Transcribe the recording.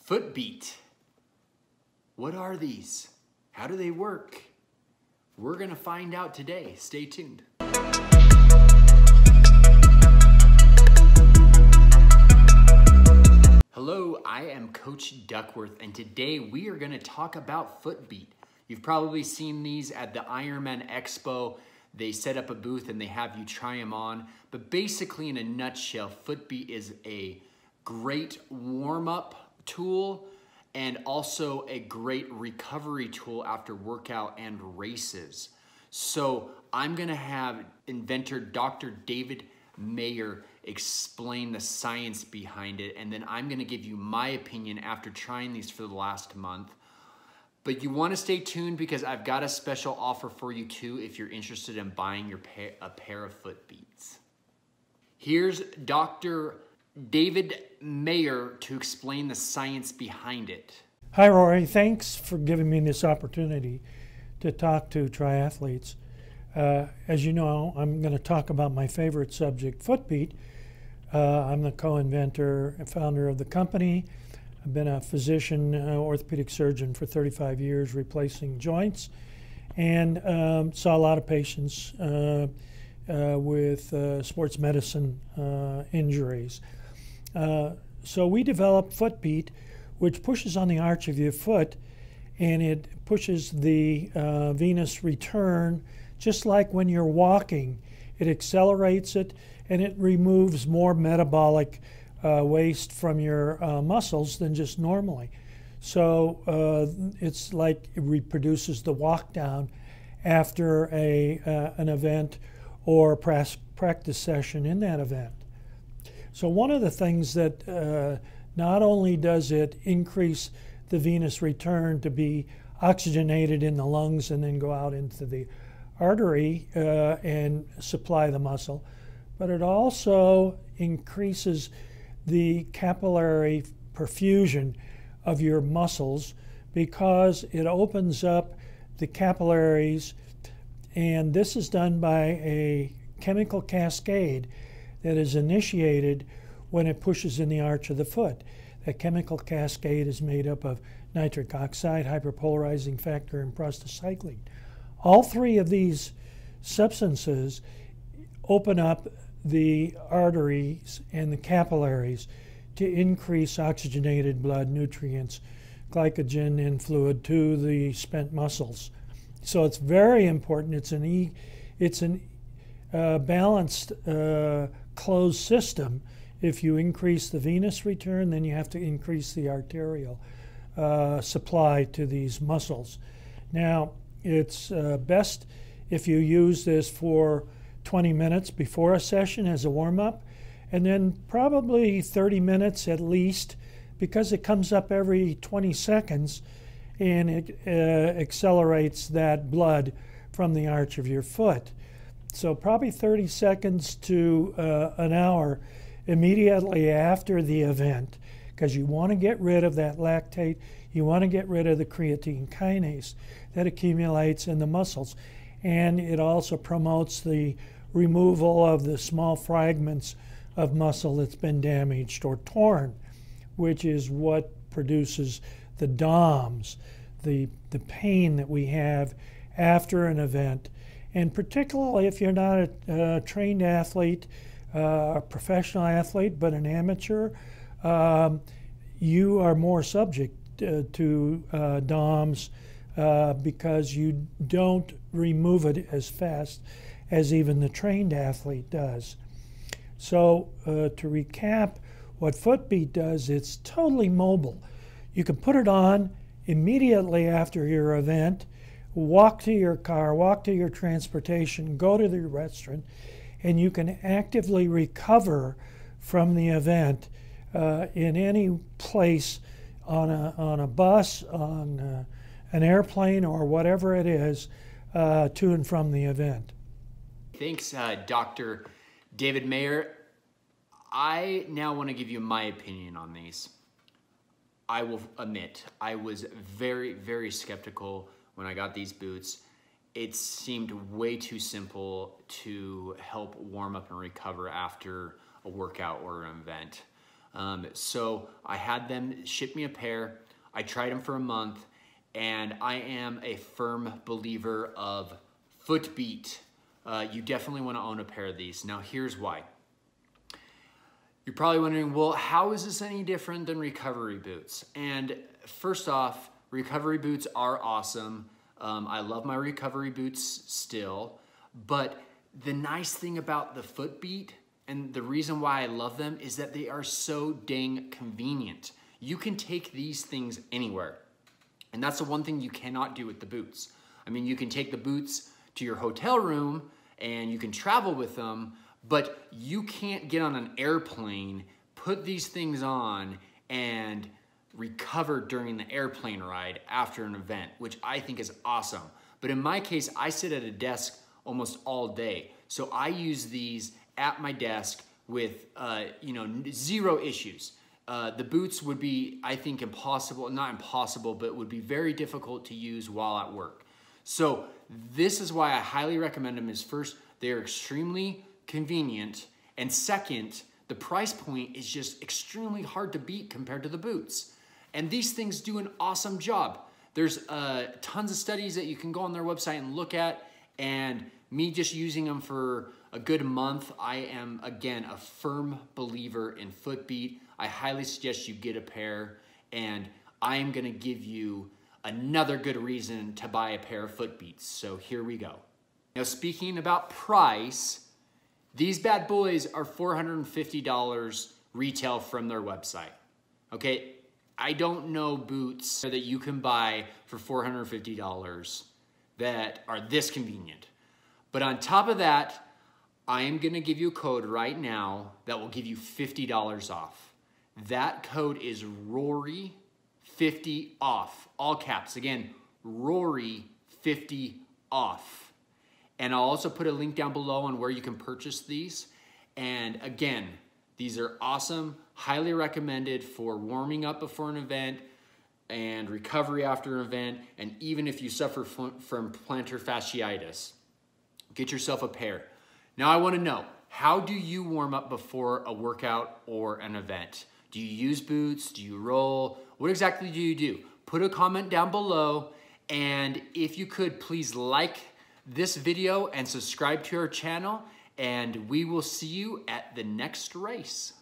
Footbeat. What are these? How do they work? We're gonna find out today. Stay tuned. Hello, I am Coach Duckworth, and today we are gonna talk about Footbeat. You've probably seen these at the Ironman Expo. They set up a booth and they have you try them on. But basically, in a nutshell, Footbeat is a great warm-up tool and also a great recovery tool after workout and races. So I'm gonna have inventor Dr. David Mayer explain the science behind it, and then I'm gonna give you my opinion after trying these for the last month. But you wanna stay tuned because I've got a special offer for you too if you're interested in buying a pair of Footbeats. Here's Dr. David Mayer to explain the science behind it. Hi Rory, thanks for giving me this opportunity to talk to triathletes. As you know, I'm going to talk about my favorite subject, Footbeat. I'm the co-inventor and founder of the company. I've been a physician, orthopedic surgeon for 35 years, replacing joints, and saw a lot of patients with sports medicine injuries. So we developed Footbeat, which pushes on the arch of your foot, and it pushes the venous return just like when you're walking. It accelerates it, and it removes more metabolic waste from your muscles than just normally. So it's like it reproduces the walk down after an event or practice session in that event. So one of the things that not only does it increase the venous return to be oxygenated in the lungs and then go out into the artery and supply the muscle, but it also increases the capillary perfusion of your muscles because it opens up the capillaries, and this is done by a chemical cascade that is initiated when it pushes in the arch of the foot. That chemical cascade is made up of nitric oxide, hyperpolarizing factor, and prostacyclin. All three of these substances open up the arteries and the capillaries to increase oxygenated blood, nutrients, glycogen, and fluid to the spent muscles. So it's very important. It's an balanced closed system. If you increase the venous return, then you have to increase the arterial supply to these muscles. Now, it's best if you use this for 20 minutes before a session as a warm-up, and then probably 30 minutes at least, because it comes up every 20 seconds and it accelerates that blood from the arch of your foot. So probably 30 seconds to an hour immediately after the event, because you want to get rid of that lactate, you want to get rid of the creatine kinase that accumulates in the muscles. And it also promotes the removal of the small fragments of muscle that's been damaged or torn, which is what produces the DOMS, the pain that we have after an event. And particularly if you're not a trained athlete, a professional athlete, but an amateur, you are more subject to DOMS because you don't remove it as fast as even the trained athlete does. So to recap, what Footbeat does, it's totally mobile. You can put it on immediately after your event, walk to your car, walk to your transportation, go to the restaurant, and you can actively recover from the event in any place, on a bus, on an airplane, or whatever it is, to and from the event. Thanks, Dr. David Mayer. I now want to give you my opinion on these. I will admit, I was very, very skeptical when I got these boots. It seemed way too simple to help warm up and recover after a workout or an event. So I had them ship me a pair. I tried them for a month, and I am a firm believer of Footbeat. You definitely want to own a pair of these. Now here's why. You're probably wondering, well, how is this any different than recovery boots? And first off, recovery boots are awesome. I love my recovery boots still, but the nice thing about the Footbeat, and the reason why I love them, is that they are so dang convenient. You can take these things anywhere. And that's the one thing you cannot do with the boots. I mean, you can take the boots to your hotel room and you can travel with them, but you can't get on an airplane, put these things on, and recover during the airplane ride after an event, which I think is awesome. But in my case, I sit at a desk almost all day. So I use these at my desk with zero issues. The boots would be, I think, impossible, not impossible, but would be very difficult to use while at work. So this is why I highly recommend them. Is first, they're extremely convenient, and second, the price point is just extremely hard to beat compared to the boots. And these things do an awesome job. There's tons of studies that you can go on their website and look at, and me just using them for a good month, I am, again, a firm believer in Footbeat. I highly suggest you get a pair, and I am gonna give you another good reason to buy a pair of Footbeats. So here we go. Now, speaking about price, these bad boys are $450 retail from their website. Okay, I don't know boots that you can buy for $450 that are this convenient. But on top of that, I am gonna give you a code right now that will give you $50 off. That code is Rory50 off, all caps. Again, Rory50 off. And I'll also put a link down below on where you can purchase these. And again, these are awesome, highly recommended for warming up before an event and recovery after an event, and even if you suffer from plantar fasciitis, get yourself a pair. Now I wanna know, how do you warm up before a workout or an event? Do you use boots? Do you roll? What exactly do you do? Put a comment down below, and if you could, please like this video and subscribe to our channel, and we will see you at the next race.